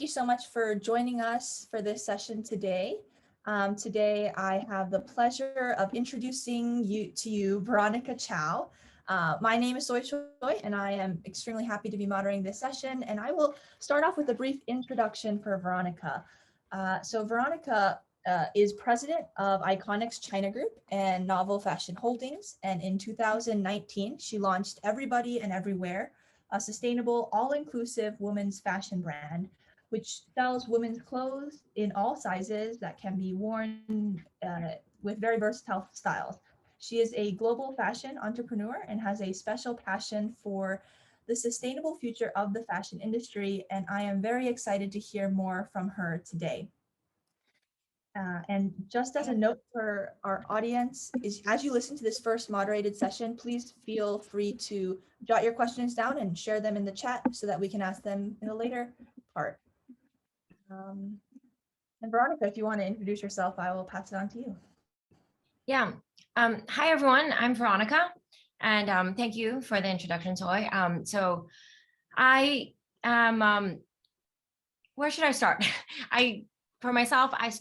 you so much for joining us for this session today. Today, I have the pleasure of introducing you Veronica Chou. My name is Choi, and I am extremely happy to be moderating this session. And I will start off with a brief introduction for Veronica. So Veronica is president of Iconix China Group and Novel Fashion Holdings. And in 2019, she launched Everybody and Everywhere, a sustainable, all-inclusive women's fashion brand, which sells women's clothes in all sizes that can be worn with very versatile styles. She is a global fashion entrepreneur and has a special passion for the sustainable future of the fashion industry, and I am very excited to hear more from her today. And just as a note for our audience, is as you listen to this first moderated session, please feel free to jot your questions down and share them in the chat so that we can ask them in a later part. And Veronica, if you want to introduce yourself, I will pass it on to you. Yeah. Hi, everyone. I'm Veronica, and thank you for the introduction, Choi. So I am, where should I start? For myself, I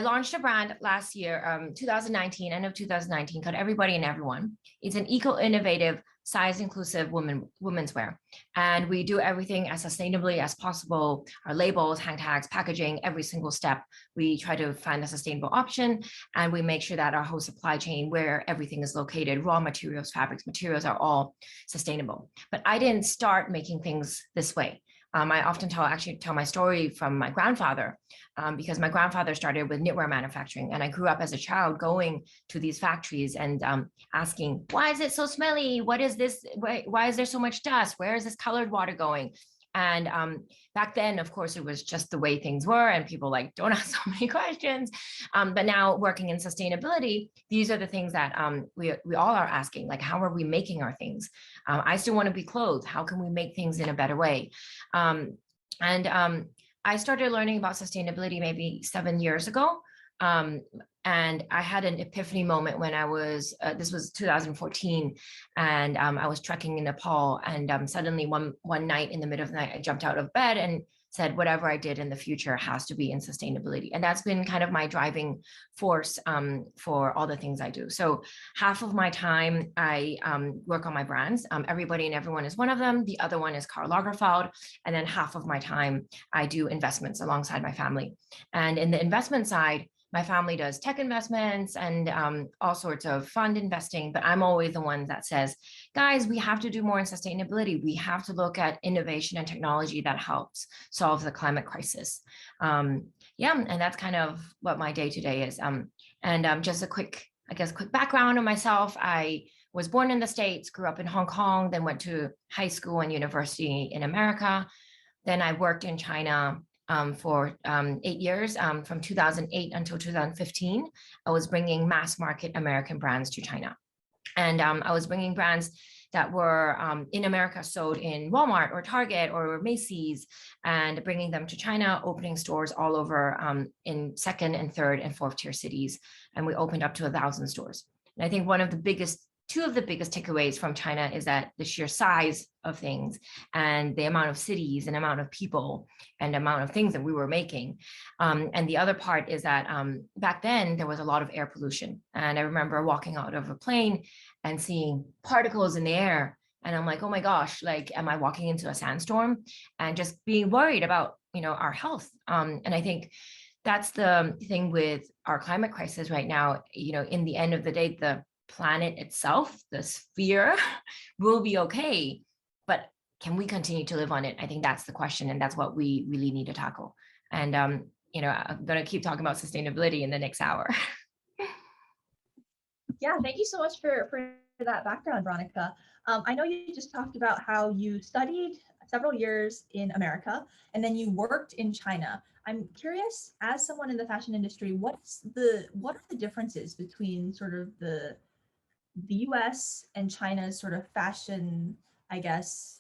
launched a brand last year, 2019, end of 2019, called Everybody and Everyone. It's an eco-innovative, size-inclusive women's wear. And we do everything as sustainably as possible. Our labels, hang tags, packaging, every single step, we try to find a sustainable option. And we make sure that our whole supply chain, where everything is located, raw materials, fabrics, materials are all sustainable. But I didn't start making things this way. I often tell my story from my grandfather, because my grandfather started with knitwear manufacturing, and I grew up as a child going to these factories and asking, why is it so smelly? What is this? Why is there so much dust? Where is this colored water going? And back then, of course, it was just the way things were, and people like, don't ask so many questions. But now working in sustainability, these are the things that we all are asking, like, how are we making our things? I still want to be clothed. How can we make things in a better way? I started learning about sustainability maybe 7 years ago. And I had an epiphany moment when I was, this was 2014, and I was trekking in Nepal, and suddenly one night in the middle of the night, I jumped out of bed and said, whatever I did in the future has to be in sustainability. And that's been kind of my driving force for all the things I do. So half of my time, I work on my brands. Everybody and Everyone is one of them. The other one is Karl Lagerfeld. And then half of my time, I do investments alongside my family. And in the investment side, my family does tech investments and all sorts of fund investing, but I'm always the one that says, guys, we have to do more in sustainability. We have to look at innovation and technology that helps solve the climate crisis. Yeah, and that's kind of what my day-to-day is. Just a quick background on myself. I was born in the States, grew up in Hong Kong, then went to high school and university in America. Then I worked in China for 8 years, from 2008 until 2015. I was bringing mass market American brands to China. And I was bringing brands that were in America sold in Walmart or Target or Macy's, and bringing them to China, opening stores all over in second and third and fourth tier cities. And we opened up to 1,000 stores. And I think two of the biggest takeaways from China is that the sheer size of things and the amount of cities and amount of people and amount of things that we were making. And the other part is that back then there was a lot of air pollution. And I remember walking out of a plane and seeing particles in the air. And I'm like, oh my gosh, like, am I walking into a sandstorm? And just being worried about, our health. And I think that's the thing with our climate crisis right now. In the end of the day, the planet itself, the sphere, will be okay, but can we continue to live on it? I think that's the question, and that's what we really need to tackle. And I'm going to keep talking about sustainability in the next hour. Yeah, thank you so much for that background, Veronica. I know you just talked about how you studied several years in America and then you worked in China. I'm curious, as someone in the fashion industry, what are the differences between sort of the US and China's sort of fashion, I guess,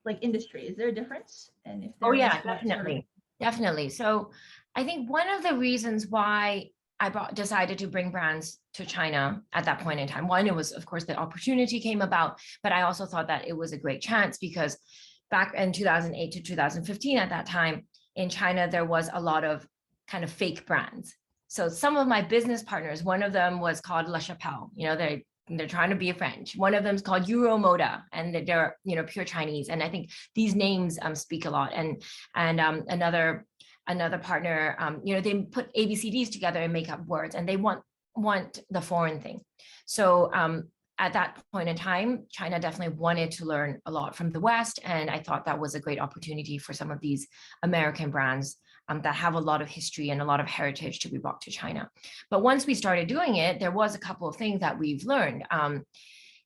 like industry? Is there a difference? And if there is, definitely. Definitely. So I think one of the reasons why I decided to bring brands to China at that point in time, one, it was, of course, the opportunity came about, but I also thought that it was a great chance because back in 2008 to 2015, at that time in China, there was a lot of kind of fake brands. So some of my business partners, one of them was called La Chapelle, they're trying to be a French. One of them is called Euromoda, and they're pure Chinese. And I think these names speak a lot. And another partner, they put ABCDs together and make up words, and they want the foreign thing. So at that point in time, China definitely wanted to learn a lot from the West, and I thought that was a great opportunity for some of these American brands that have a lot of history and a lot of heritage to be brought to China. But once we started doing it, there was a couple of things that we've learned.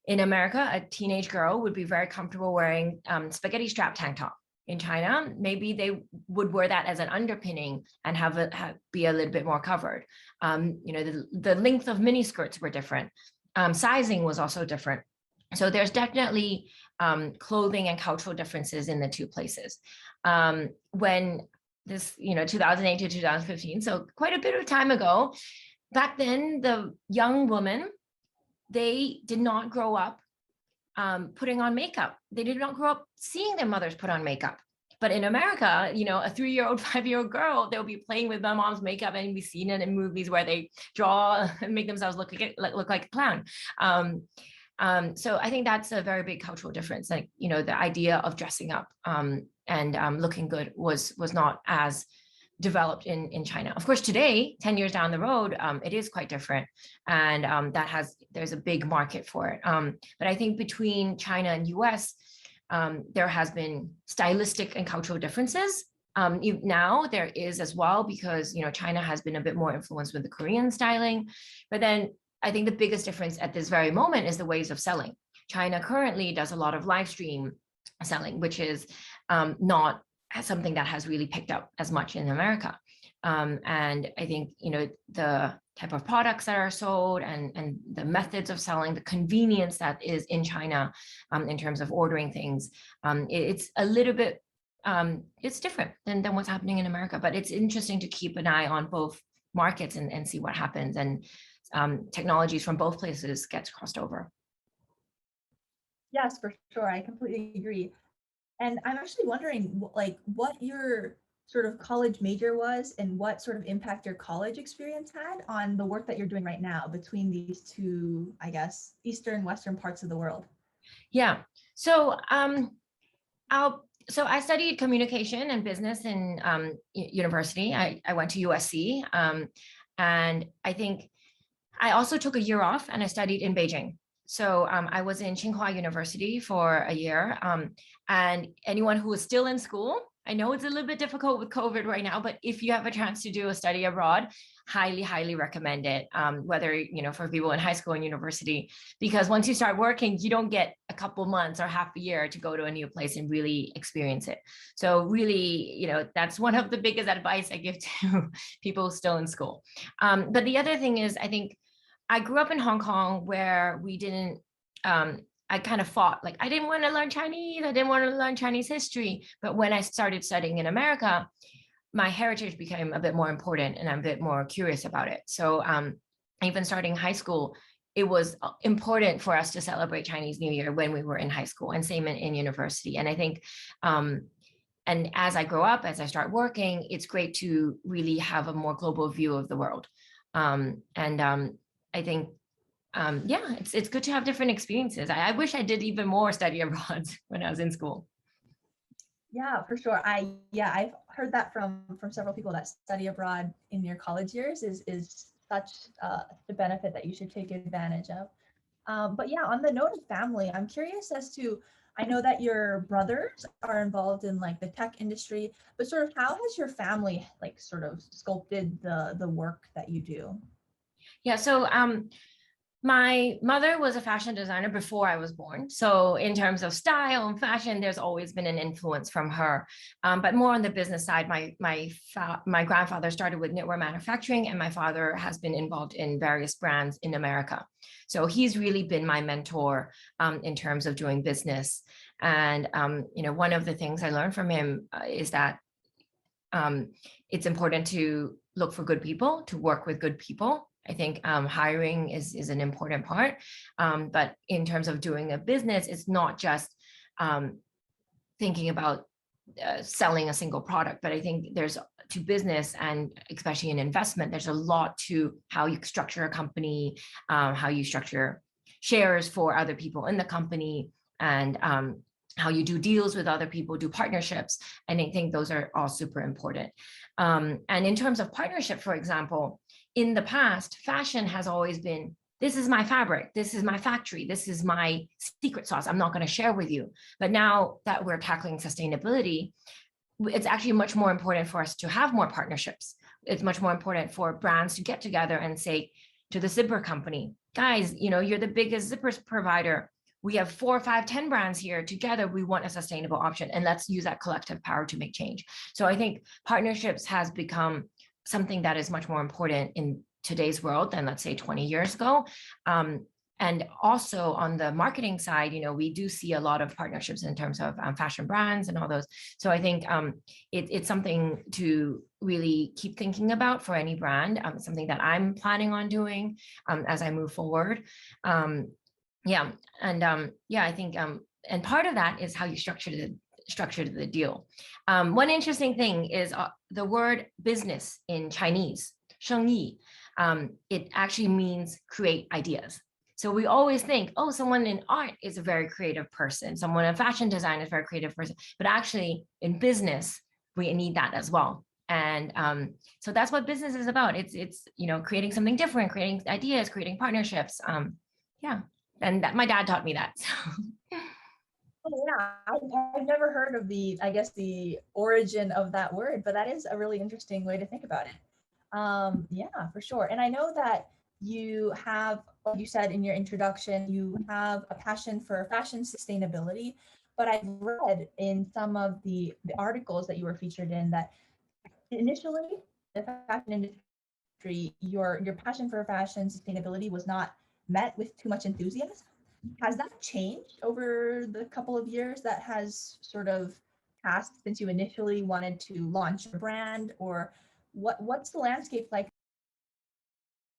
In America, a teenage girl would be very comfortable wearing spaghetti strap tank top. In China, maybe they would wear that as an underpinning and be a little bit more covered. The length of mini skirts were different. Sizing was also different. So there's definitely clothing and cultural differences in the two places. When this, 2008 to 2015, so quite a bit of time ago, back then, the young women, they did not grow up putting on makeup. They did not grow up seeing their mothers put on makeup. But in America, a 3-year-old, 5-year-old girl, they'll be playing with my mom's makeup, and we've seen it in movies where they draw and make themselves look like a clown. So I think that's a very big cultural difference. Like, the idea of dressing up and looking good was not as developed in China. Of course, today, 10 years down the road, it is quite different. And there's a big market for it. But I think between China and US, there has been stylistic and cultural differences. Now there is as well, because, China has been a bit more influenced with the Korean styling. But then I think the biggest difference at this very moment is the ways of selling. China currently does a lot of live stream selling, which is not something that has really picked up as much in America. And I think, the type of products that are sold and the methods of selling, the convenience that is in China in terms of ordering things, it's a little bit, it's different than what's happening in America. But it's interesting to keep an eye on both markets and see what happens. And technologies from both places gets crossed over. Yes, for sure. I completely agree. And I'm actually wondering, what your sort of college major was and what sort of impact your college experience had on the work that you're doing right now between these two, I guess, Eastern, Western parts of the world. Yeah. So I studied communication and business in university. I went to USC. And I think I also took a year off and I studied in Beijing. So I was in Tsinghua University for a year. And anyone who is still in school, I know it's a little bit difficult with COVID right now, but if you have a chance to do a study abroad, highly, highly recommend it. Whether, for people in high school and university, because once you start working, you don't get a couple months or half a year to go to a new place and really experience it. So really, that's one of the biggest advice I give to people still in school. But the other thing is, I think I grew up in Hong Kong where we didn't, I kind of fought, like, I didn't want to learn Chinese. I didn't want to learn Chinese history. But when I started studying in America, my heritage became a bit more important and I'm a bit more curious about it. So even starting high school, it was important for us to celebrate Chinese New Year when we were in high school, and same in university. And I think, and as I grow up, as I start working, it's great to really have a more global view of the world. I think, it's good to have different experiences. I wish I did even more study abroad when I was in school. Yeah, for sure. I've heard that from several people that study abroad in your college years is such the benefit that you should take advantage of. But yeah, on the note of family, I'm curious as to, I know that your brothers are involved in like the tech industry, but sort of how has your family like sort of sculpted the work that you do? Yeah, so my mother was a fashion designer before I was born. So in terms of style and fashion, there's always been an influence from her. But more on the business side, my grandfather started with knitwear manufacturing, and my father has been involved in various brands in America. So he's really been my mentor in terms of doing business. And one of the things I learned from him is that it's important to look for good people, to work with good people. I think hiring is an important part. But in terms of doing a business, it's not just thinking about selling a single product, but I think there's to business and especially in investment, there's a lot to how you structure a company, how you structure shares for other people in the company, and how you do deals with other people, do partnerships. And I think those are all super important. And in terms of partnership, for example, in the past, fashion has always been, this is my fabric, this is my factory, this is my secret sauce, I'm not going to share with you. But now that we're tackling sustainability, it's actually much more important for us to have more partnerships. It's much more important for brands to get together and say to the zipper company, guys, you're the biggest zippers provider. We have 4, 5, 10 brands here together. We want a sustainable option, and let's use that collective power to make change. So I think partnerships has become something that is much more important in today's world than, let's say, 20 years ago. And also on the marketing side, we do see a lot of partnerships in terms of fashion brands and all those. So I think it's something to really keep thinking about for any brand, something that I'm planning on doing as I move forward. Yeah, and I think, and part of that is how you structure the deal. One interesting thing is the word business in Chinese, 生意, it actually means create ideas. So we always think, oh, someone in art is a very creative person, someone in fashion design is a very creative person, but actually in business, we need that as well. And so that's what business is about. It's creating something different, creating ideas, creating partnerships. Yeah, and my dad taught me that. So. Oh, yeah, I've never heard of the origin of that word, but that is a really interesting way to think about it. Yeah, for sure. And I know that you have, like you said in your introduction, you have a passion for fashion sustainability, but I've read in some of the articles that you were featured in that initially the fashion industry, your passion for fashion sustainability was not met with too much enthusiasm. Has that changed over the couple of years that has sort of passed since you initially wanted to launch a brand, or what's the landscape like?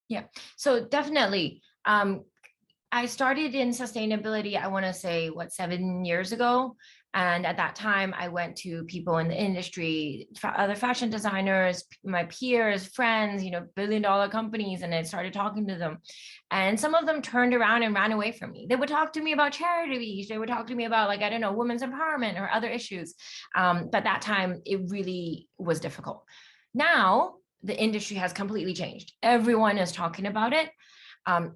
Yeah, so definitely. I started in sustainability, I want to say, 7 years ago. And at that time, I went to people in the industry, other fashion designers, my peers, friends, billion-dollar companies, and I started talking to them. And some of them turned around and ran away from me. They would talk to me about charities. They would talk to me about, like, I don't know, women's empowerment or other issues. But that time, it really was difficult. Now, the industry has completely changed. Everyone is talking about it.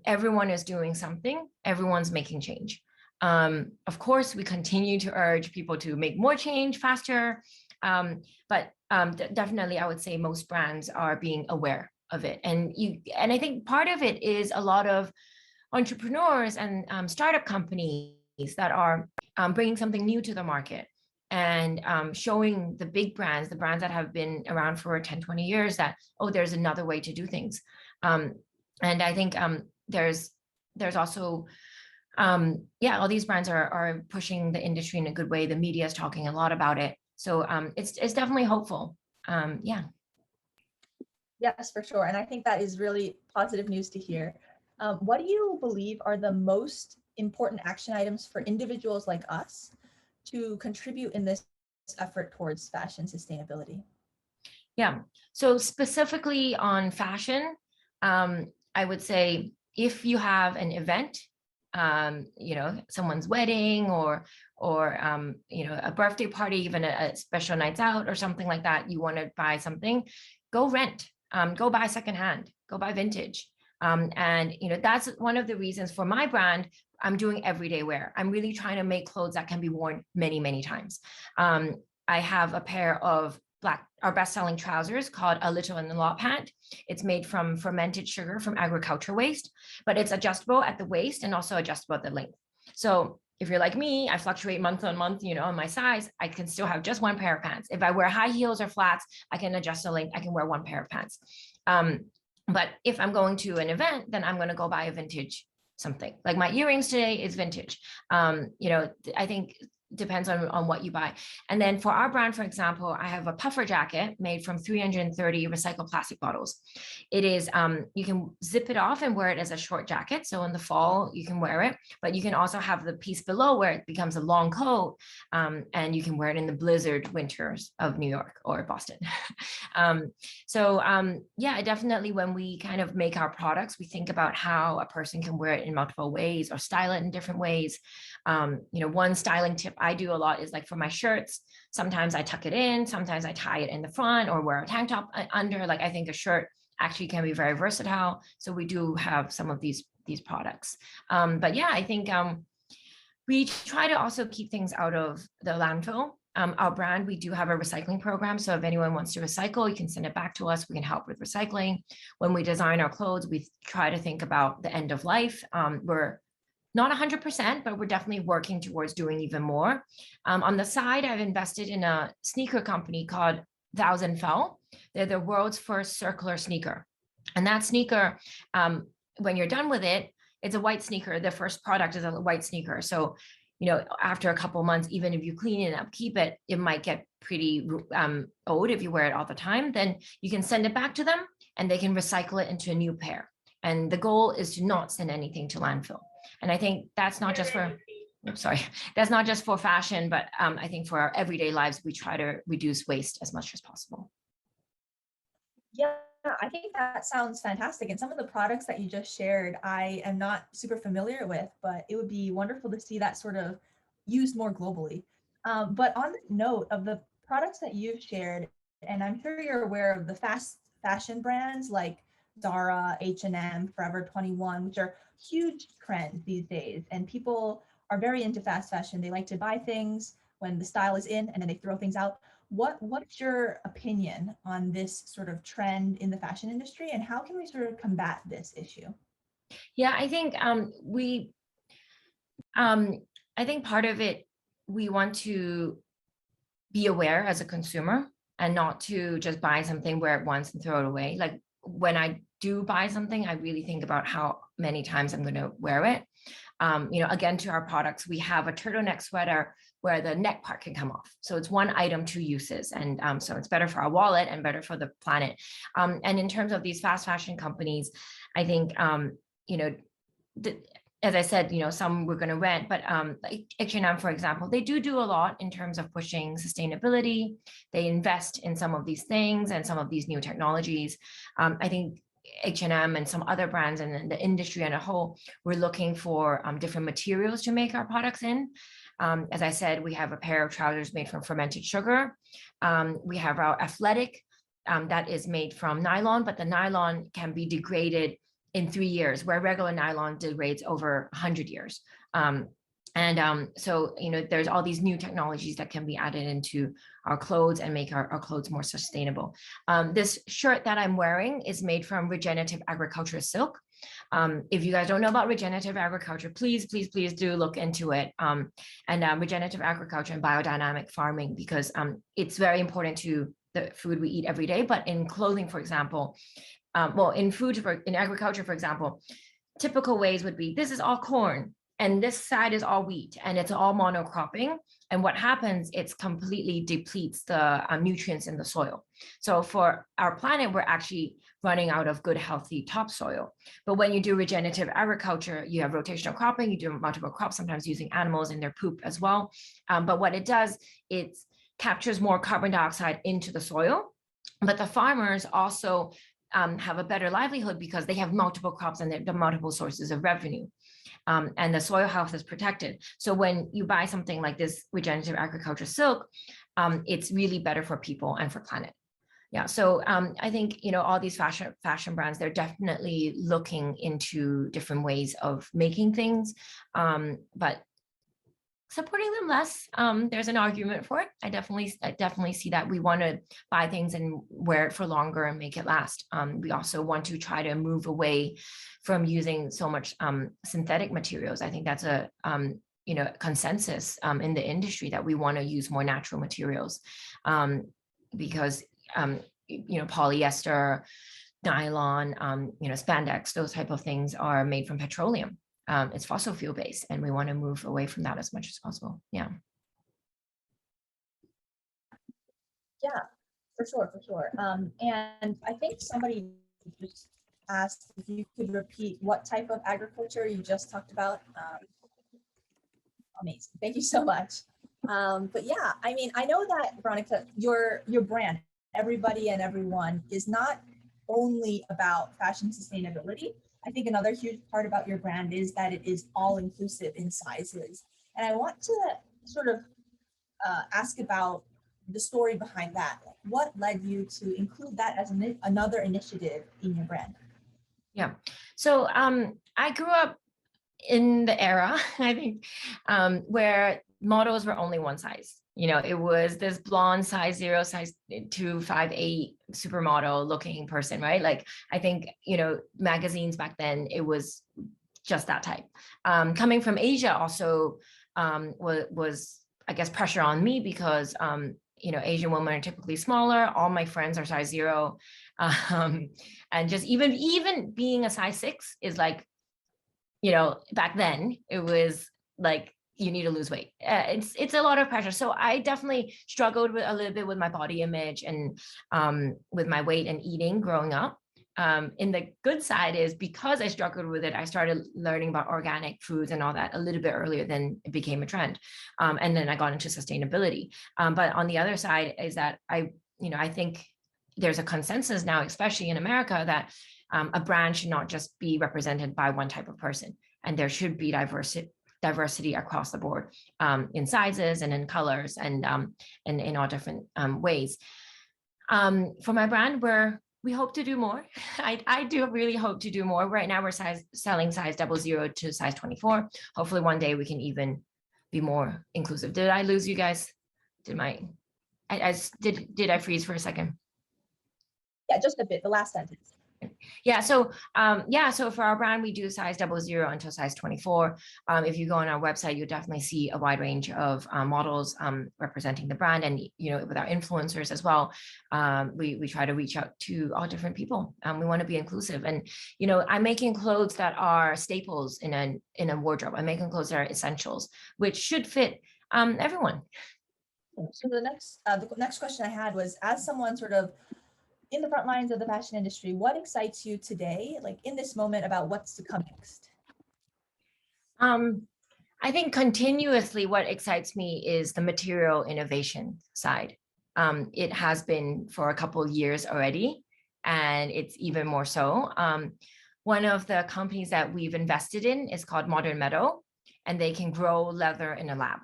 Everyone is doing something. Everyone's making change. Of course, we continue to urge people to make more change faster. But definitely, I would say most brands are being aware of it. And I think part of it is a lot of entrepreneurs and startup companies that are bringing something new to the market and showing the big brands, the brands that have been around for 10, 20 years that, oh, there's another way to do things. And I think there's also, all these brands are pushing the industry in a good way. The media is talking a lot about it. So it's definitely hopeful. Yeah. Yes, for sure. And I think that is really positive news to hear. What do you believe are the most important action items for individuals like us to contribute in this effort towards fashion sustainability? Yeah. So specifically on fashion, I would say if you have an event, someone's wedding or a birthday party, even a special nights out or something like that, you want to buy something, go rent, go buy secondhand, go buy vintage. And that's one of the reasons for my brand. I'm doing everyday wear. I'm really trying to make clothes that can be worn many, many times. I have a pair of our best-selling trousers called a little in the lot pant. It's made from fermented sugar from agriculture waste, but it's adjustable at the waist and also adjustable at the length. So if you're like me, I fluctuate month on month, on my size, I can still have just one pair of pants. If I wear high heels or flats, I can adjust the length. I can wear one pair of pants. But if I'm going to an event, then I'm going to go buy a vintage something. Like my earrings today is vintage. I think depends on what you buy. And then for our brand, for example, I have a puffer jacket made from 330 recycled plastic bottles. It is, you can zip it off and wear it as a short jacket. So in the fall, you can wear it, but you can also have the piece below where it becomes a long coat, and you can wear it in the blizzard winters of New York or Boston. Yeah, definitely when we kind of make our products, we think about how a person can wear it in multiple ways or style it in different ways. One styling tip I do a lot is like for my shirts, sometimes I tuck it in, sometimes I tie it in the front or wear a tank top under. Like, I think a shirt actually can be very versatile. So we do have some of these products. But yeah, I think we try to also keep things out of the landfill. Our brand, we do have a recycling program. So if anyone wants to recycle, you can send it back to us. We can help with recycling. When we design our clothes, we try to think about the end of life. We're not 100%, but we're definitely working towards doing even more. On the side, I've invested in a sneaker company called Thousand Fell. They're the world's first circular sneaker. And that sneaker, when you're done with it, it's a white sneaker. The first product is a white sneaker. So, after a couple months, even if you clean it up, keep it, it might get pretty old if you wear it all the time. Then you can send it back to them and they can recycle it into a new pair. And the goal is to not send anything to landfill. And I think that's not just for, that's not just for fashion, but I think for our everyday lives, we try to reduce waste as much as possible. Yeah, I think that sounds fantastic. And some of the products that you just shared, I am not super familiar with, but it would be wonderful to see that sort of used more globally. But on the note of the products that you've shared, and I'm sure you're aware of the fast fashion brands like Zara, H&M, Forever 21, which are huge trends these days. And people are very into fast fashion. They like to buy things when the style is in and then they throw things out. What's your opinion on this sort of trend in the fashion industry, and how can we sort of combat this issue? Yeah, I think I think part of it, we want to be aware as a consumer and not to just buy something, wear it once and throw it away. Like, when I do buy something, I really think about how many times I'm going to wear it. Again, to our products, we have a turtleneck sweater where the neck part can come off. So it's one item, two uses. And so it's better for our wallet and better for the planet. And in terms of these fast fashion companies, I think, as I said, some we're going to rent, but like H&M, for example, they do a lot in terms of pushing sustainability. They invest in some of these things and some of these new technologies. I think H&M and some other brands and the industry as a whole, we're looking for different materials to make our products in. As I said, we have a pair of trousers made from fermented sugar. We have our athletic that is made from nylon, but the nylon can be degraded in 3 years, where regular nylon degrades over 100 years. So, there's all these new technologies that can be added into our clothes and make our clothes more sustainable. This shirt that I'm wearing is made from regenerative agriculture silk. If you guys don't know about regenerative agriculture, please do look into it. Regenerative agriculture and biodynamic farming, because it's very important to the food we eat every day. But in clothing, for example, in agriculture, for example, typical ways would be, this is all corn and this side is all wheat and it's all monocropping. And what happens, it's completely depletes the nutrients in the soil. So for our planet, we're actually running out of good, healthy topsoil. But when you do regenerative agriculture, you have rotational cropping, you do multiple crops, sometimes using animals in their poop as well. But what it does, it captures more carbon dioxide into the soil. But the farmers also have a better livelihood because they have multiple crops and the multiple sources of revenue. And the soil health is protected. So when you buy something like this regenerative agriculture silk, it's really better for people and for planet. Yeah, so I think, all these fashion brands, they're definitely looking into different ways of making things, but supporting them less. There's an argument for it. I definitely see that. We want to buy things and wear it for longer and make it last. We also want to try to move away from using so much synthetic materials. I think that's a consensus in the industry, that we want to use more natural materials, because polyester, nylon, spandex, those type of things are made from petroleum. It's fossil fuel based, and we want to move away from that as much as possible. Yeah. Yeah, for sure, for sure. And I think somebody just asked if you could repeat what type of agriculture you just talked about. Amazing. Thank you so much. But yeah, I mean, I know that Veronica, your brand, everybody and everyone, is not only about fashion sustainability. I think another huge part about your brand is that it is all inclusive in sizes. And I want to sort of ask about the story behind that. Like, what led you to include that as another initiative in your brand? Yeah. So I grew up in the era, I think, where models were only one size. You know, it was this blonde size 0, size 2, 5, 8 supermodel looking person, right? Like, I think, you know, magazines back then, it was just that type. Coming from Asia also was, I guess, pressure on me because, you know, Asian women are typically smaller. All my friends are size 0. And just even being a size 6 is like, you know, back then it was like you need to lose weight. It's a lot of pressure. So I definitely struggled with a little bit with my body image and with my weight and eating growing up. In the good side is because I struggled with it, I started learning about organic foods and all that a little bit earlier than it became a trend. And then I got into sustainability. But on the other side is that I think there's a consensus now, especially in America, that a brand should not just be represented by one type of person, and there should be diversity across the board, in sizes and in colors and in all different ways. For my brand, we hope to do more. I do really hope to do more. Right now, we're selling size 00 to size 24. Hopefully, one day we can even be more inclusive. Did I lose you guys? Did I freeze for a second? Yeah, just a bit, the last sentence. Yeah, so so for our brand, we do size 00 until size 24. If you go on our website, you'll definitely see a wide range of models representing the brand, and you know, with our influencers as well. We try to reach out to all different people. We want to be inclusive, and you know, I'm making clothes that are staples in a wardrobe. I'm making clothes that are essentials, which should fit everyone. So the next question I had was, as someone sort of in the front lines of the fashion industry, what excites you today, like in this moment, about what's to come next? I think continuously what excites me is the material innovation side. It has been for a couple of years already, and it's even more so. One of the companies that we've invested in is called Modern Meadow, and they can grow leather in a lab.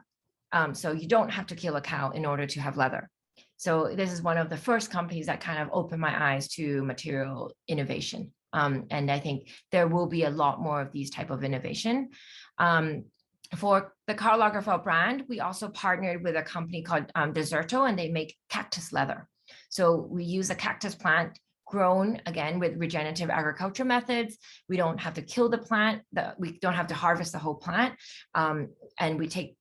So you don't have to kill a cow in order to have leather. So this is one of the first companies that kind of opened my eyes to material innovation. And I think there will be a lot more of these type of innovation. For the Karl Lagerfeld brand, we also partnered with a company called Deserto, and they make cactus leather. So we use a cactus plant grown again with regenerative agriculture methods. We don't have to kill the plant, we don't have to harvest the whole plant, and we take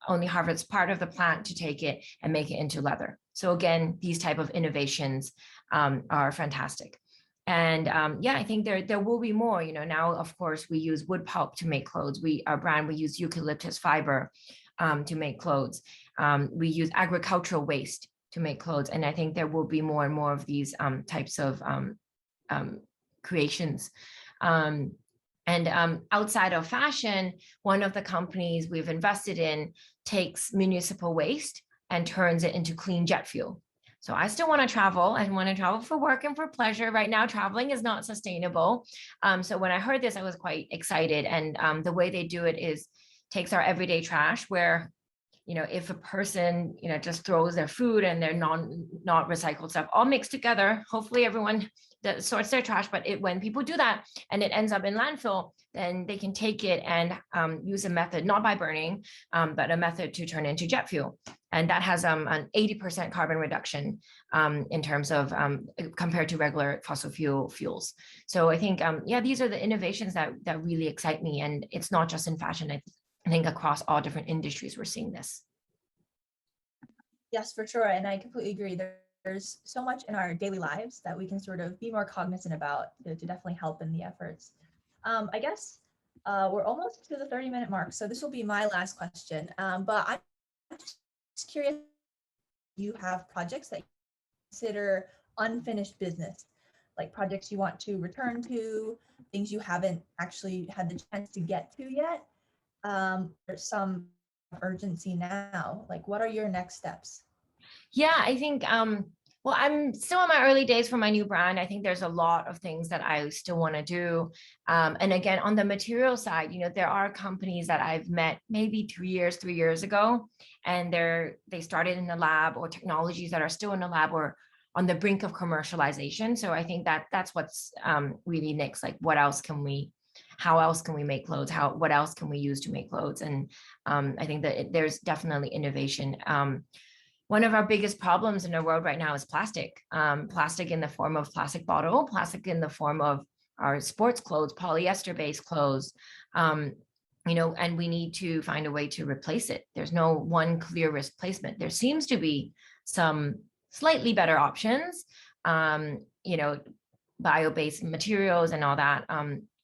only harvest part of the plant to take it and make it into leather. So again, these type of innovations are fantastic. And I think there will be more. You know, now of course we use wood pulp to make clothes. Our brand, we use eucalyptus fiber to make clothes. We use agricultural waste to make clothes, and I think there will be more and more of these types of creations. And outside of fashion, one of the companies we've invested in takes municipal waste and turns it into clean jet fuel. So I still want to travel. I want to travel for work and for pleasure. Right now, traveling is not sustainable. So when I heard this, I was quite excited. And the way they do it is takes our everyday trash, where, you know, if a person, you know, just throws their food and their not recycled stuff all mixed together, hopefully everyone that sorts their trash. But when people do that and it ends up in landfill, then they can take it and use a method, not by burning, but a method to turn into jet fuel. And that has an 80% carbon reduction in terms of compared to regular fossil fuels. So I think, these are the innovations that really excite me. And it's not just in fashion. I think across all different industries, we're seeing this. Yes, for sure. And I completely agree. There's so much in our daily lives that we can sort of be more cognizant about to definitely help in the efforts. I guess we're almost to the 30-minute mark, so this will be my last question. But I'm just curious you have projects that you consider unfinished business, like projects you want to return to, things you haven't actually had the chance to get to yet? There's some urgency now. Like, what are your next steps? Yeah, I think well, I'm still in my early days for my new brand. I think there's a lot of things that I still want to do. And again, on the material side, there are companies that I've met maybe 3 years ago, and they started in the lab, or technologies that are still in the lab or on the brink of commercialization. So I think that's what's really next. Like, how else can we make clothes? What else can we use to make clothes? And I think that there's definitely innovation. One of our biggest problems in the world right now is plastic. Plastic in the form of plastic bottle, plastic in the form of our sports clothes, polyester-based clothes. And we need to find a way to replace it. There's no one clear replacement. There seems to be some slightly better options, bio-based materials and all that,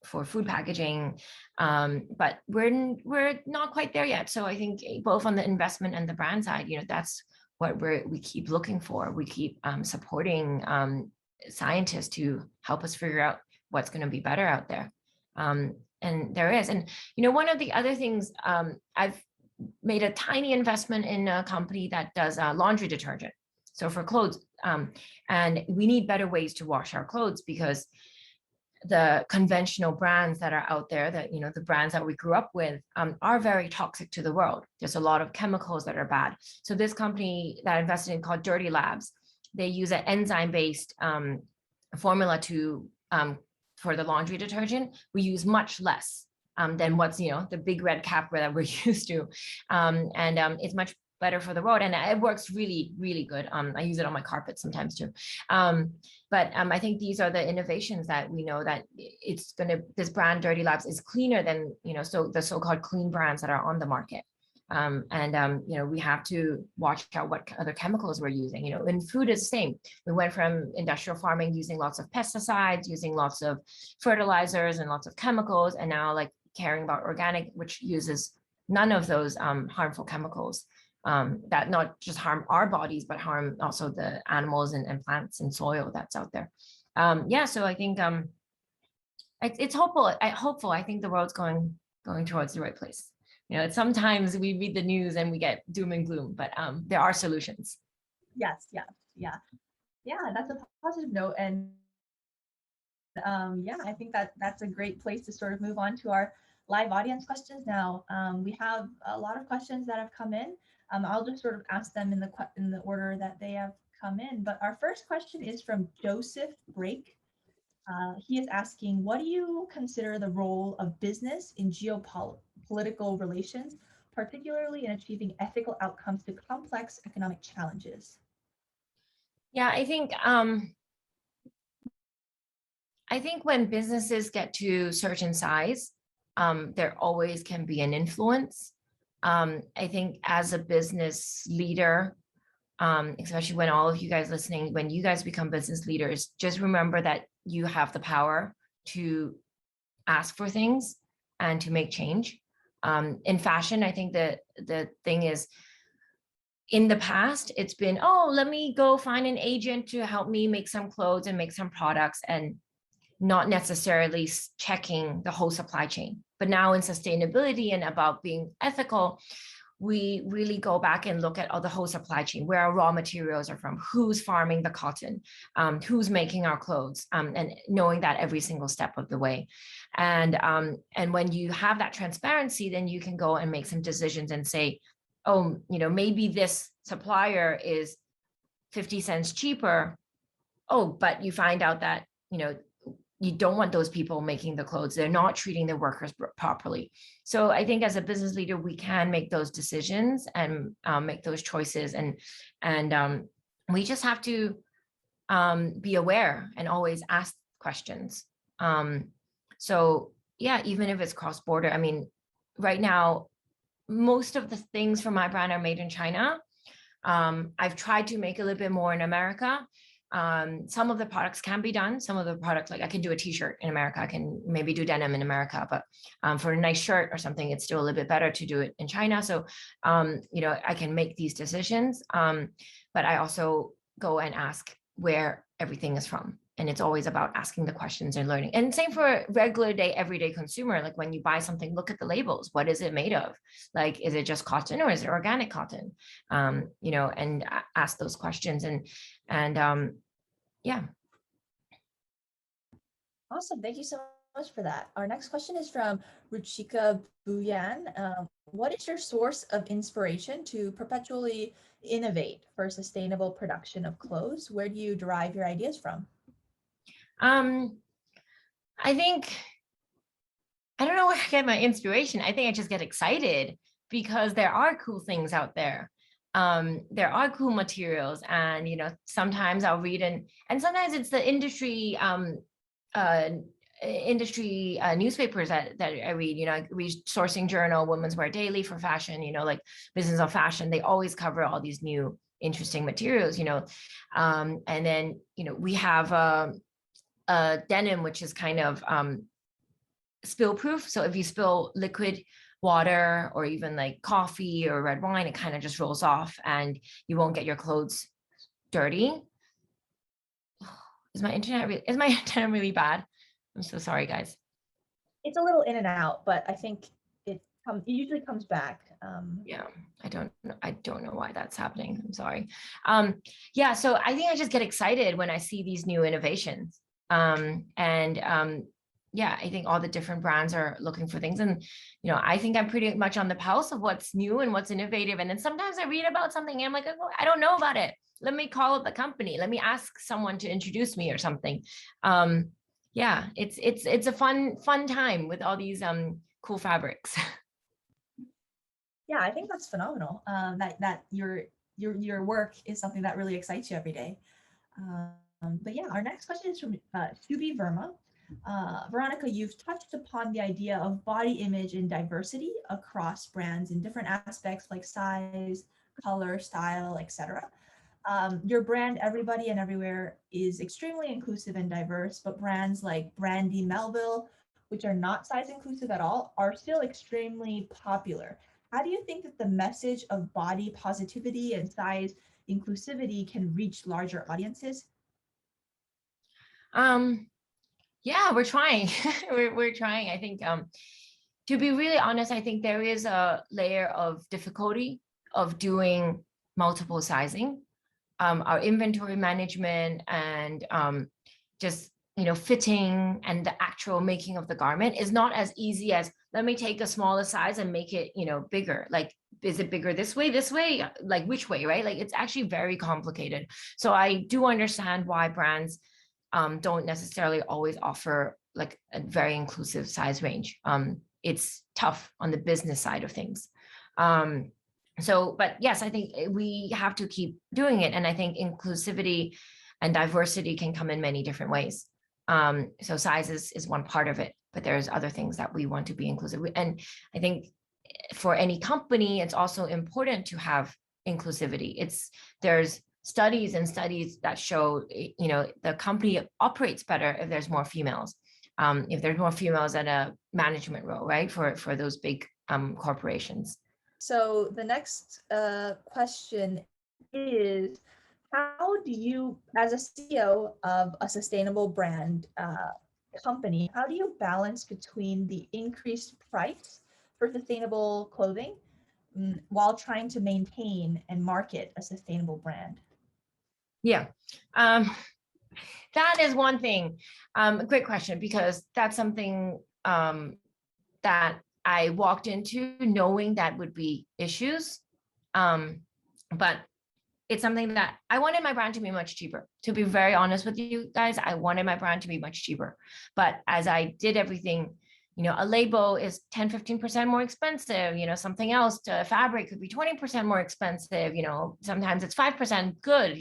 for food packaging, but we're not quite there yet. So I think both on the investment and the brand side, that's what we keep looking for. We keep supporting scientists to help us figure out what's going to be better out there. And there is. And, one of the other things, I've made a tiny investment in a company that does laundry detergent. So for clothes, and we need better ways to wash our clothes, because the conventional brands that are out there, that the brands that we grew up with, are very toxic to the world. There's a lot of chemicals that are bad. So this company that I invested in, called Dirty Labs, they use an enzyme-based formula for the laundry detergent. We use much less than what's the big red cap that we're used to, and it's much better for the world, and it works really, really good. I use it on my carpet sometimes too. But I think these are the innovations that we know that this brand Dirty Labs is cleaner than so the so-called clean brands that are on the market. We have to watch out what other chemicals we're using. In food is the same. We went from industrial farming using lots of pesticides, using lots of fertilizers and lots of chemicals, and now like caring about organic, which uses none of those harmful chemicals. That not just harm our bodies, but harm also the animals and plants and soil that's out there. So I think it's hopeful. I think the world's going towards the right place. Sometimes we read the news and we get doom and gloom, but there are solutions. Yes, yeah. That's a positive note, and I think that's a great place to sort of move on to our live audience questions now. We have a lot of questions that have come in. I'll just sort of ask them in the order that they have come in. But our first question is from Joseph Brake. He is asking, what do you consider the role of business in geopolitical relations, particularly in achieving ethical outcomes to complex economic challenges? Yeah, I think when businesses get to certain size, there always can be an influence. I think as a business leader, especially when all of you guys listening, when you guys become business leaders, just remember that you have the power to ask for things and to make change. In fashion, I think that the thing is, in the past, it's been, let me go find an agent to help me make some clothes and make some products, and not necessarily checking the whole supply chain. But now in sustainability and about being ethical, we really go back and look at the whole supply chain, where our raw materials are from, who's farming the cotton, who's making our clothes, and knowing that every single step of the way. And when you have that transparency, then you can go and make some decisions and say, maybe this supplier is 50 cents cheaper. But you find out that, you don't want those people making the clothes. They're not treating their workers properly. So I think as a business leader, we can make those decisions and make those choices. And we just have to be aware and always ask questions. So yeah, even if it's cross-border, I mean, right now, most of the things for my brand are made in China. I've tried to make a little bit more in America. Some of the products can be done. Some of the products, like I can do a t-shirt in America, I can maybe do denim in America, but for a nice shirt or something, it's still a little bit better to do it in China. So, I can make these decisions. but I also go and ask where everything is from. And it's always about asking the questions and learning. And same for regular day, everyday consumer. Like when you buy something, look at the labels. What is it made of? Like, is it just cotton or is it organic cotton? And ask those questions. And yeah. Awesome. Thank you so much for that. Our next question is from Ruchika Buyan. What is your source of inspiration to perpetually innovate for sustainable production of clothes? Where do you derive your ideas from? I think, I don't know where I get my inspiration. I think I just get excited because there are cool things out there. There are cool materials, and sometimes I'll read and sometimes it's the uh, industry newspapers that I read. I read Sourcing Journal, Women's Wear Daily for fashion. Like Business of Fashion. They always cover all these new interesting materials. And then we have denim, which is kind of spill proof. So if you spill liquid water or even like coffee or red wine, it kind of just rolls off and you won't get your clothes dirty. Is my internet really bad? I'm so sorry, guys. It's a little in and out, but I think it usually comes back. Yeah, I don't know why that's happening. I'm sorry. Yeah, so I think I just get excited when I see these new innovations. Yeah, I think all the different brands are looking for things. And, I think I'm pretty much on the pulse of what's new and what's innovative. And then sometimes I read about something and I'm like, oh, I don't know about it. Let me call up the company. Let me ask someone to introduce me or something. Yeah, it's a fun time with all these cool fabrics. Yeah, I think that's phenomenal. That your work is something that really excites you every day. But yeah, our next question is from Shubi Verma. Veronica, you've touched upon the idea of body image and diversity across brands in different aspects like size, color, style, etc. Your brand, Everybody and Everywhere, is extremely inclusive and diverse, but brands like Brandy Melville, which are not size inclusive at all, are still extremely popular. How do you think that the message of body positivity and size inclusivity can reach larger audiences? Yeah, we're trying. we're trying. I think to be really honest, I think there is a layer of difficulty of doing multiple sizing. Our inventory management and just fitting and the actual making of the garment is not as easy as, let me take a smaller size and make it bigger. Like, is it bigger this way, like which way, right? Like, it's actually very complicated. So I do understand why brands don't necessarily always offer like a very inclusive size range. It's tough on the business side of things. But yes, I think we have to keep doing it. And I think inclusivity and diversity can come in many different ways. So size is one part of it, but there's other things that we want to be inclusive. And I think for any company, it's also important to have inclusivity. There's studies that show, the company operates better if there's more females. If there's more females at a management role, right? For those big corporations. So the next question is, how do you, as a CEO of a sustainable brand company, how do you balance between the increased price for sustainable clothing while trying to maintain and market a sustainable brand? Yeah, that is one thing. Great question, because that's something that I walked into knowing that would be issues. But it's something that I wanted my brand to be much cheaper. To be very honest with you guys, I wanted my brand to be much cheaper. But as I did everything, a label is 10, 15% more expensive, something else to fabric could be 20% more expensive, sometimes it's 5% good,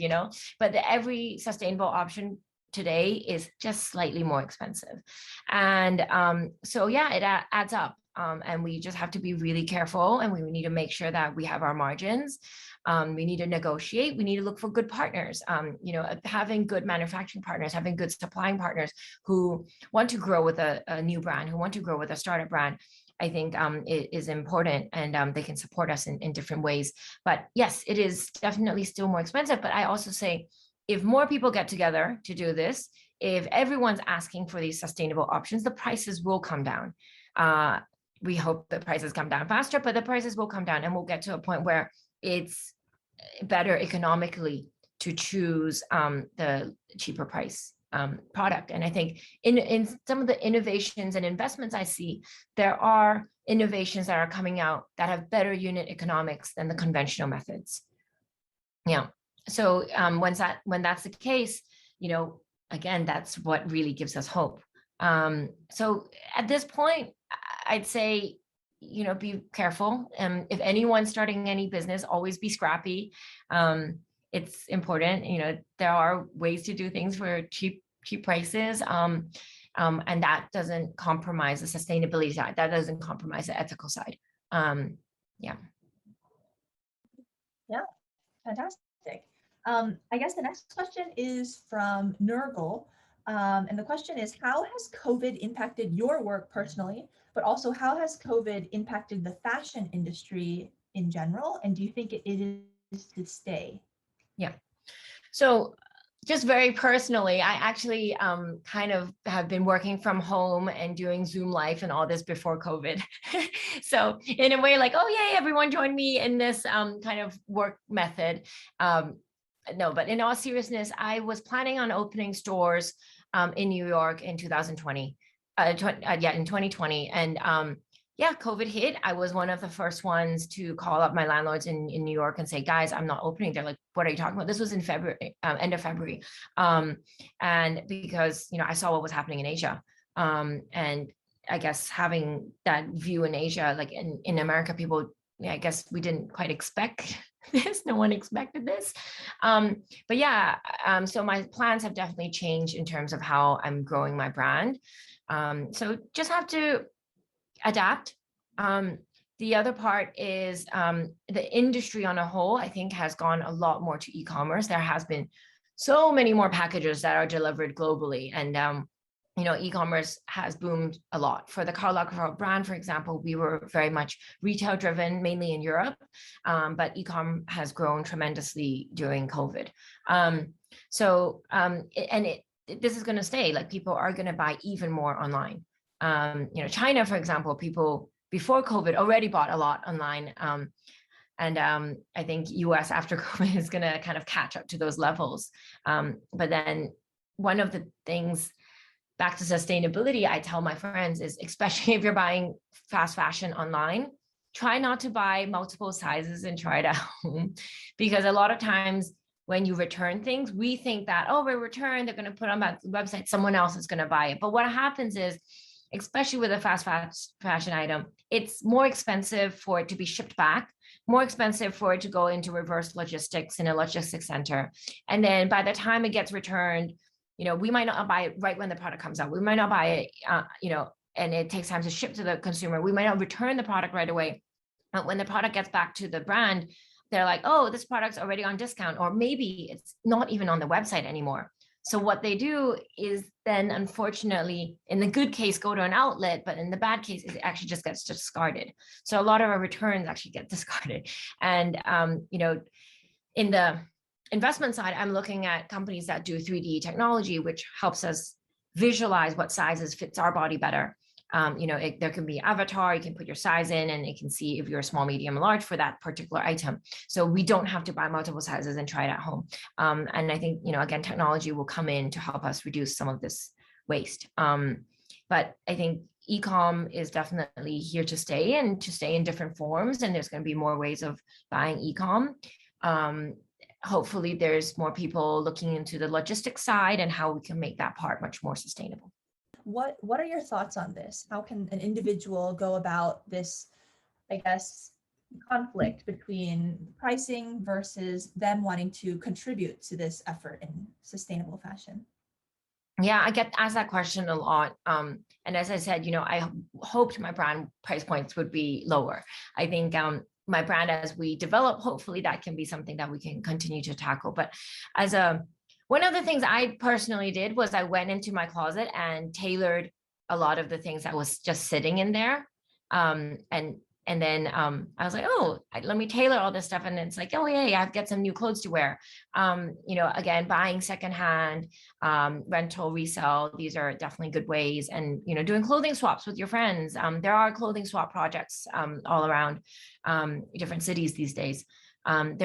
but every sustainable option today is just slightly more expensive. And so yeah, it adds up. And we just have to be really careful, and we need to make sure that we have our margins. We need to negotiate. We need to look for good partners. Having good manufacturing partners, having good supplying partners who want to grow with a new brand, who want to grow with a startup brand, I think is important, and they can support us in different ways. But yes, it is definitely still more expensive. But I also say, if more people get together to do this, if everyone's asking for these sustainable options, the prices will come down. We hope the prices come down faster, but the prices will come down, and we'll get to a point where it's better economically to choose the cheaper price product. And I think in some of the innovations and investments I see, there are innovations that are coming out that have better unit economics than the conventional methods. Yeah. So when that's the case, again, that's what really gives us hope. So at this point, I'd say, be careful. If anyone's starting any business, always be scrappy. It's important. There are ways to do things for cheap prices. And that doesn't compromise the sustainability side. That doesn't compromise the ethical side. Yeah. Yeah, fantastic. I guess the next question is from Nurgle. And the question is, how has COVID impacted your work personally, but also how has COVID impacted the fashion industry in general? And do you think it is to stay? Yeah. So just very personally, I actually kind of have been working from home and doing Zoom life and all this before COVID. So in a way, like, oh, yay, everyone joined me in this kind of work method. No, but in all seriousness, I was planning on opening stores in New York in 2020. In 2020. And COVID hit. I was one of the first ones to call up my landlords in New York and say, guys, I'm not opening. They're like, what are you talking about? This was in February, end of February. And because, I saw what was happening in Asia. And I guess having that view in Asia, like in America, people, I guess we didn't quite expect this. No one expected this. But yeah, so my plans have definitely changed in terms of how I'm growing my brand. So just have to adapt. The other part is the industry on a whole, I think, has gone a lot more to e-commerce. There has been so many more packages that are delivered globally. And e-commerce has boomed a lot. For the Karl Lagerfeld brand, for example, we were very much retail driven, mainly in Europe, but e-com has grown tremendously during COVID. This is going to stay. Like, people are going to buy even more online. China, for example, people before COVID already bought a lot online. And I think US after COVID is going to kind of catch up to those levels. But then one of the things, back to sustainability, I tell my friends is, especially if you're buying fast fashion online, try not to buy multiple sizes and try it at home. Because a lot of times when you return things, we think that, oh, we return, they're going to put on that website, someone else is going to buy it. But what happens is, especially with a fast fashion item, it's more expensive for it to be shipped back, more expensive for it to go into reverse logistics in a logistics center. And then by the time it gets returned, we might not buy it right when the product comes out. We might not buy it, and it takes time to ship to the consumer. We might not return the product right away. But when the product gets back to the brand, they're like, oh, this product's already on discount, or maybe it's not even on the website anymore. So what they do is then, unfortunately, in the good case, go to an outlet, but in the bad case, it actually just gets discarded. So a lot of our returns actually get discarded. And, in the investment side, I'm looking at companies that do 3D technology, which helps us visualize what sizes fits our body better. There can be avatar, you can put your size in and it can see if you're small, medium, large for that particular item. So we don't have to buy multiple sizes and try it at home. And I think, again, technology will come in to help us reduce some of this waste. But I think e-com is definitely here to stay, and to stay in different forms. And there's going to be more ways of buying e-com. Hopefully there's more people looking into the logistics side and how we can make that part much more sustainable. What are your thoughts on this? How can an individual go about this, I guess, conflict between pricing versus them wanting to contribute to this effort in sustainable fashion? Yeah, I get asked that question a lot. And as I said, I hoped my brand price points would be lower. I think my brand, as we develop, hopefully that can be something that we can continue to tackle. But one of the things I personally did was I went into my closet and tailored a lot of the things that was just sitting in there. And then I was like, oh, let me tailor all this stuff. And it's like, oh yeah, I've got some new clothes to wear. Again, buying secondhand, rental, resell, these are definitely good ways. And, doing clothing swaps with your friends. There are clothing swap projects all around different cities these days. And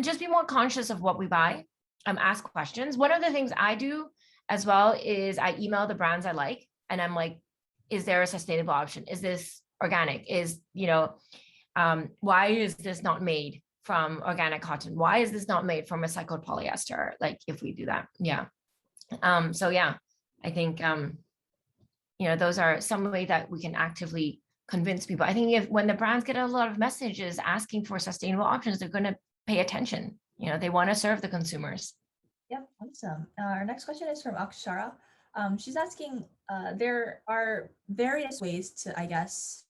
just be more conscious of what we buy. Ask questions. One of the things I do as well is I email the brands I like, and I'm like, is there a sustainable option? Is this organic? Why is this not made from organic cotton? Why is this not made from recycled polyester? Like, if we do that, yeah. So yeah, I think those are some way that we can actively convince people. I think when the brands get a lot of messages asking for sustainable options, they're going to pay attention. They want to serve the consumers. Yep, awesome. Our next question is from Akshara. She's asking, there are various ways to, I guess,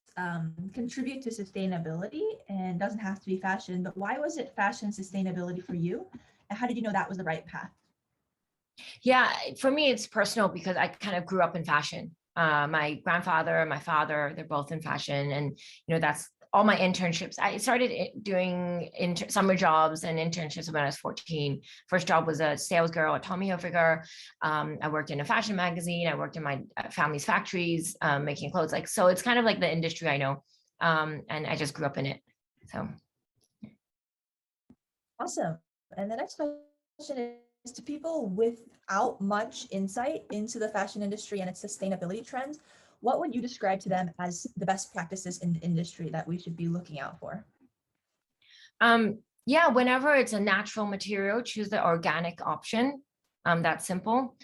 contribute to sustainability, and doesn't have to be fashion, but why was it fashion sustainability for you? And how did you know that was the right path? Yeah, for me, it's personal because I kind of grew up in fashion. My grandfather and my father, they're both in fashion. And, that's all my internships. I started doing summer jobs and internships when I was 14. First job was a sales girl at Tommy Hilfiger. I worked in a fashion magazine. I worked in my family's factories, making clothes. So it's kind of like the industry I know. And I just grew up in it. So. Awesome. And the next question is, to people without much insight into the fashion industry and its sustainability trends, what would you describe to them as the best practices in the industry that we should be looking out for? Yeah, whenever it's a natural material, choose the organic option. That's simple.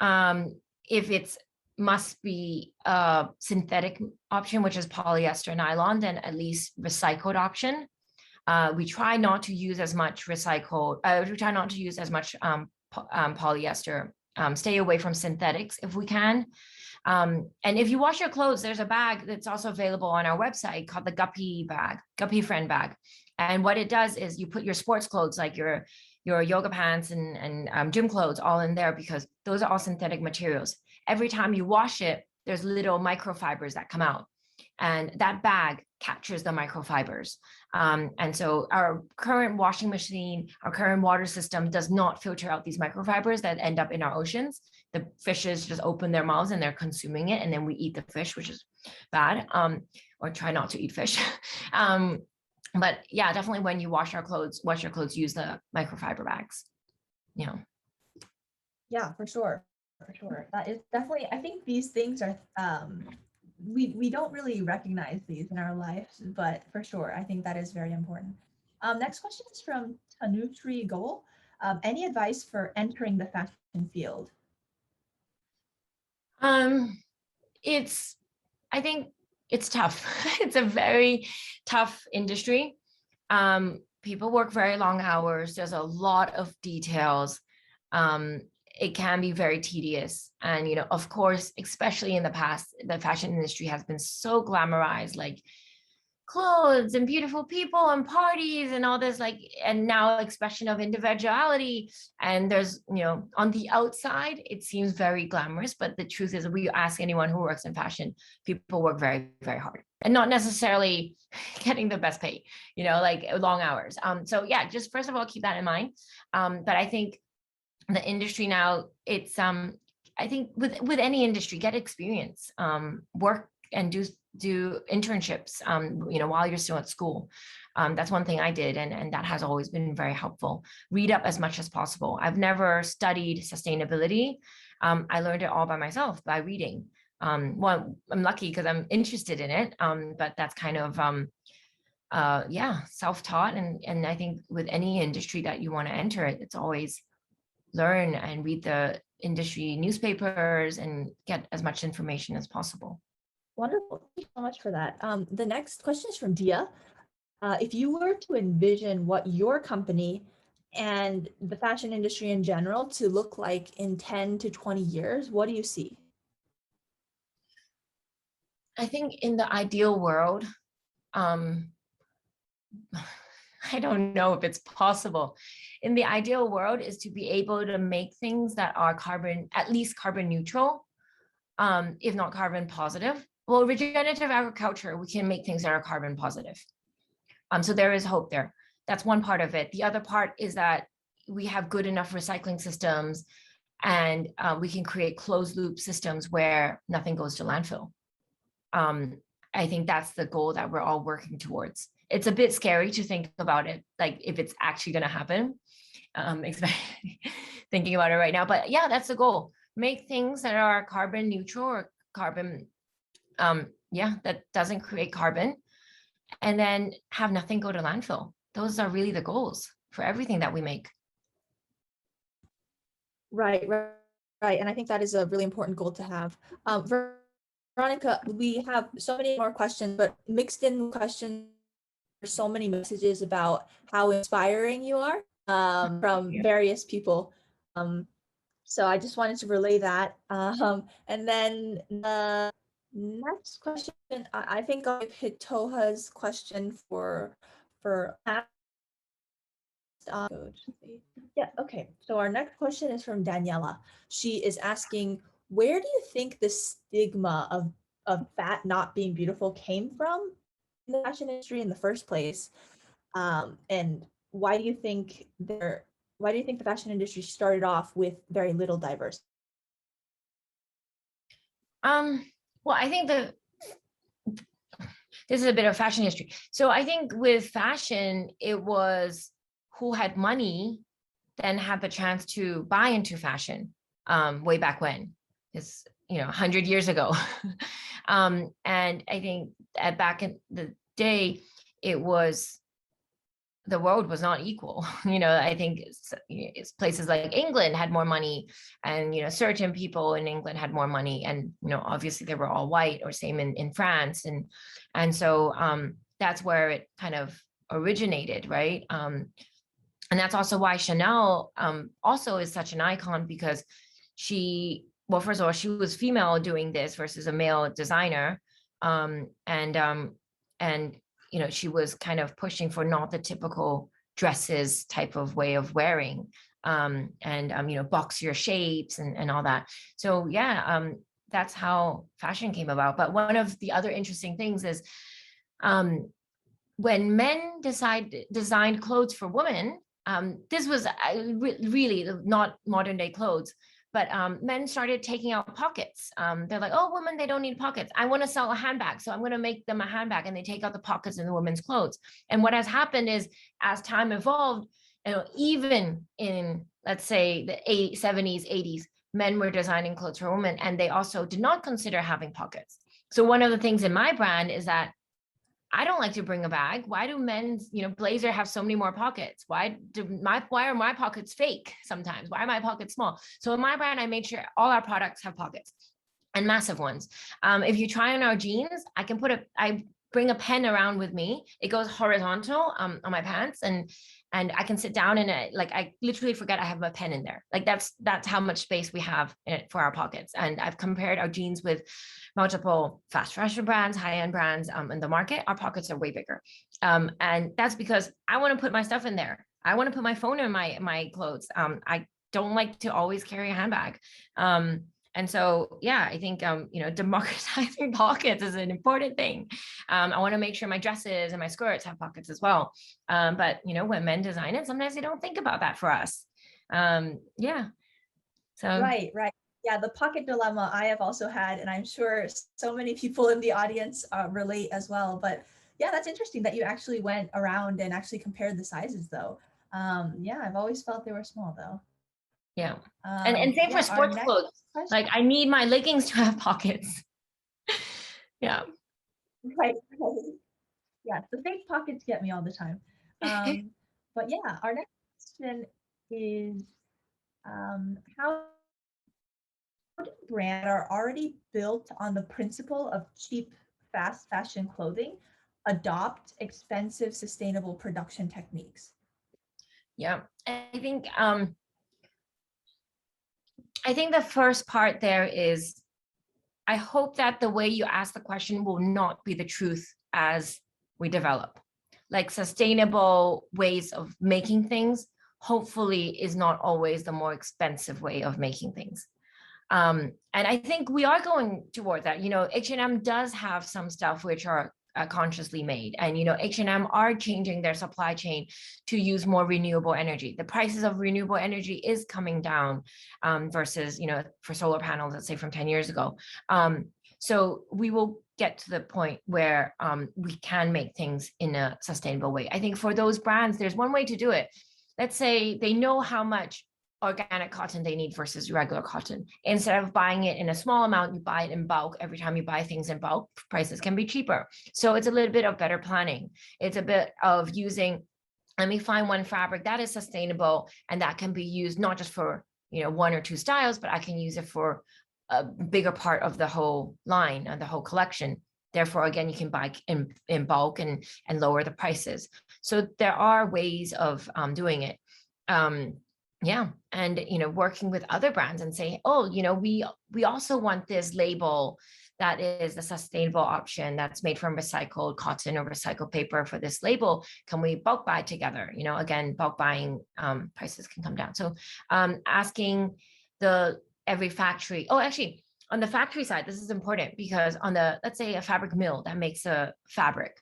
If it's must be a synthetic option, which is polyester nylon, then at least recycled option. We try not to use as much recycled. We try not to use as much polyester. Stay away from synthetics if we can. And if you wash your clothes, there's a bag that's also available on our website called the Guppy bag, Guppy Friend bag. And what it does is you put your sports clothes, like your yoga pants and gym clothes, all in there, because those are all synthetic materials. Every time you wash it, there's little microfibers that come out, and that bag captures the microfibers. And so our current washing machine, our current water system does not filter out these microfibers that end up in our oceans. The fishes just open their mouths and they're consuming it, and then we eat the fish, which is bad, or try not to eat fish. But yeah, definitely when you wash your clothes, use the microfiber bags. Yeah, for sure. That is definitely, I think these things are, we don't really recognize these in our lives, but for sure, I think that is very important. Next question is from Tanutri Goal. Any advice for entering the fashion field? I think it's tough. It's a very tough industry. People work very long hours. There's a lot of details. It can be very tedious. And, of course, especially in the past, the fashion industry has been so glamorized, like clothes and beautiful people and parties and all this, and now expression of individuality. And there's, on the outside, it seems very glamorous, but the truth is, if we ask anyone who works in fashion, people work very, very hard and not necessarily getting the best pay, like long hours. So yeah, just first of all, keep that in mind. But I think the industry now, it's I think with any industry, get experience, work and do internships, while you're still at school. That's one thing I did, and that has always been very helpful. Read up as much as possible. I've never studied sustainability. I learned it all by myself, by reading. Well, I'm lucky because I'm interested in it, but that's kind of self-taught. And I think with any industry that you want to enter, it's always learn and read the industry newspapers and get as much information as possible. Wonderful. Thank you so much for that. The next question is from Dia. If you were to envision what your company and the fashion industry in general to look like in 10 to 20 years, what do you see? I think in the ideal world, I don't know if it's possible. In the ideal world is to be able to make things that are at least carbon neutral, if not carbon positive. well, regenerative agriculture, we can make things that are carbon positive. So there is hope there. That's one part of it. The other part is that we have good enough recycling systems, and we can create closed loop systems where nothing goes to landfill. I think that's the goal that we're all working towards. It's a bit scary to think about it, like if it's actually going to happen, thinking about it right now. But yeah, that's the goal. Make things that are carbon neutral or carbon, that doesn't create carbon, and then have nothing go to landfill. Those are really the goals for everything that we make. Right, right, right. And I think that is a really important goal to have. Veronica, we have so many more questions, but mixed in questions, there's so many messages about how inspiring you are from various people. So I just wanted to relay that. And then the next question, I think I'll hit Toha's question for yeah, okay. So our next question is from Daniela. She is asking, where do you think the stigma of fat not being beautiful came from in the fashion industry in the first place? And why do you think the fashion industry started off with very little diversity? Well, I think this is a bit of fashion history. So I think with fashion, it was who had money then had the chance to buy into fashion way back when. It's 100 years ago. And I think back in the day, the world was not equal. I think it's places like England had more money, and certain people in England had more money, and obviously they were all white, or same in France, and so that's where it kind of originated, right? And that's also why Chanel also is such an icon, because well, first of all, she was female doing this versus a male designer, and she was kind of pushing for not the typical dresses type of way of wearing, and boxier shapes and all that. So yeah, that's how fashion came about. But one of the other interesting things is when men designed clothes for women, this was really not modern day clothes, but men started taking out pockets. They're like, oh, women, they don't need pockets. I want to sell a handbag, so I'm going to make them a handbag. And they take out the pockets in the women's clothes. And what has happened is, as time evolved, even in, let's say, the 70s, 80s, men were designing clothes for women, and they also did not consider having pockets. So one of the things in my brand is that I don't like to bring a bag. Why do men's, blazer have so many more pockets? Why are my pockets fake sometimes? Why are my pockets small? So in my brand, I made sure all our products have pockets, and massive ones. If you try on our jeans, I bring a pen around with me. It goes horizontal on my pants, and I can sit down in it. Like, I literally forget I have a pen in there. Like, that's how much space we have in it for our pockets. And I've compared our jeans with multiple fast fashion brands, high-end brands in the market. Our pockets are way bigger. And that's because I want to put my stuff in there. I want to put my phone in my clothes. I don't like to always carry a handbag. And so, yeah, I think, democratizing pockets is an important thing. I want to make sure my dresses and my skirts have pockets as well. But, when men design it, sometimes they don't think about that for us. Yeah. So. Right, right. Yeah, the pocket dilemma I have also had, and I'm sure so many people in the audience relate as well. But yeah, that's interesting that you actually went around and actually compared the sizes though. Yeah, I've always felt they were small though. Yeah. And same for sports clothes. Like, I need my leggings to have pockets. Yeah. Right. Yeah, the fake pockets get me all the time. But yeah, our next question is how do brands that are already built on the principle of cheap, fast fashion clothing adopt expensive, sustainable production techniques? Yeah. I think the first part there is, I hope that the way you ask the question will not be the truth as we develop. Like, sustainable ways of making things, hopefully, is not always the more expensive way of making things. And I think we are going toward that. H&M does have some stuff which are consciously made, and H&M are changing their supply chain to use more renewable energy. The prices of renewable energy is coming down versus for solar panels, let's say from 10 years ago. So we will get to the point where we can make things in a sustainable way. I think for those brands, there's one way to do it. Let's say they know how much organic cotton they need versus regular cotton. Instead of buying it in a small amount, you buy it in bulk. Every time you buy things in bulk, prices can be cheaper. So it's a little bit of better planning. It's a bit of using, let me find one fabric that is sustainable and that can be used not just for one or two styles, but I can use it for a bigger part of the whole line and the whole collection. Therefore, again, you can buy in bulk and lower the prices. So there are ways of doing it. Yeah. And, working with other brands and say, oh, we also want this label that is a sustainable option that's made from recycled cotton or recycled paper for this label. Can we bulk buy together? Again, bulk buying prices can come down. So asking every factory. Oh, actually, on the factory side, this is important because let's say a fabric mill that makes a fabric,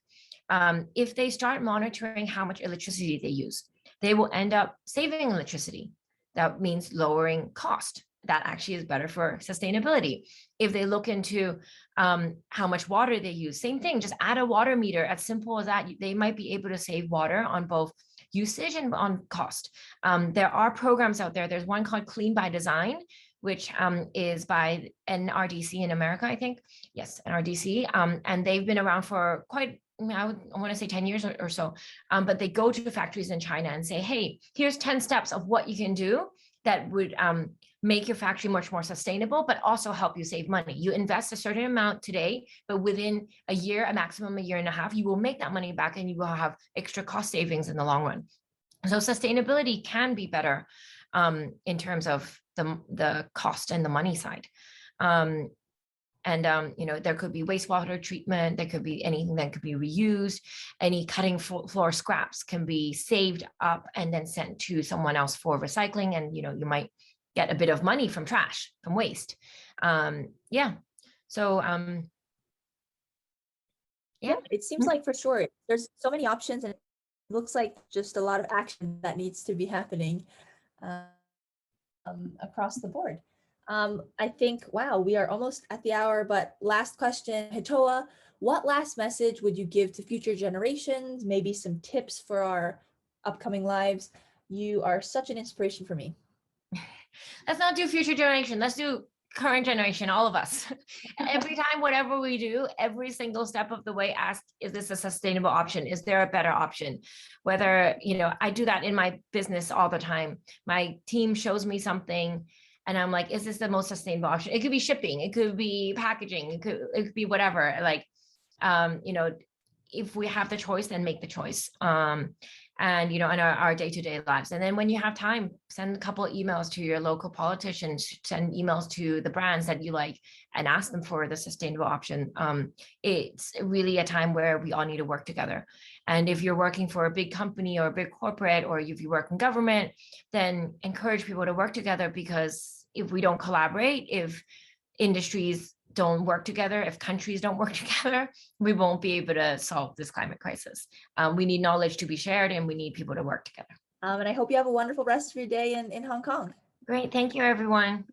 if they start monitoring how much electricity they use, they will end up saving electricity. That means lowering cost. That actually is better for sustainability. If they look into how much water they use, same thing, just add a water meter, as simple as that. They might be able to save water on both usage and on cost. There are programs out there. There's one called Clean by Design, which is by NRDC in America, I think. Yes, NRDC. And they've been around for quite, I want to say 10 years or so, but they go to factories in China and say, hey, here's 10 steps of what you can do that would make your factory much more sustainable, but also help you save money. You invest a certain amount today, but within a year, a maximum a year and a half, you will make that money back and you will have extra cost savings in the long run. So sustainability can be better in terms of the cost and the money side. There could be wastewater treatment, there could be anything that could be reused, any cutting floor scraps can be saved up and then sent to someone else for recycling. And, you might get a bit of money from trash, from waste. Yeah. So, yeah, it seems like for sure, there's so many options and it looks like just a lot of action that needs to be happening across the board. I think, wow, we are almost at the hour, but last question, Hitoa, what last message would you give to future generations? Maybe some tips for our upcoming lives. You are such an inspiration for me. Let's not do future generation. Let's do current generation, all of us. Every time, whatever we do, every single step of the way, ask, is this a sustainable option? Is there a better option? Whether, I do that in my business all the time. My team shows me something and I'm like, is this the most sustainable option? It could be shipping, it could be packaging, it could be whatever. Like, if we have the choice, then make the choice. And in our day-to-day lives. And then when you have time, send a couple of emails to your local politicians, send emails to the brands that you like and ask them for the sustainable option. It's really a time where we all need to work together. And if you're working for a big company or a big corporate, or if you work in government, then encourage people to work together, because if we don't collaborate, if industries don't work together, if countries don't work together, we won't be able to solve this climate crisis. We need knowledge to be shared and we need people to work together. And I hope you have a wonderful rest of your day in Hong Kong. Great. Thank you, everyone.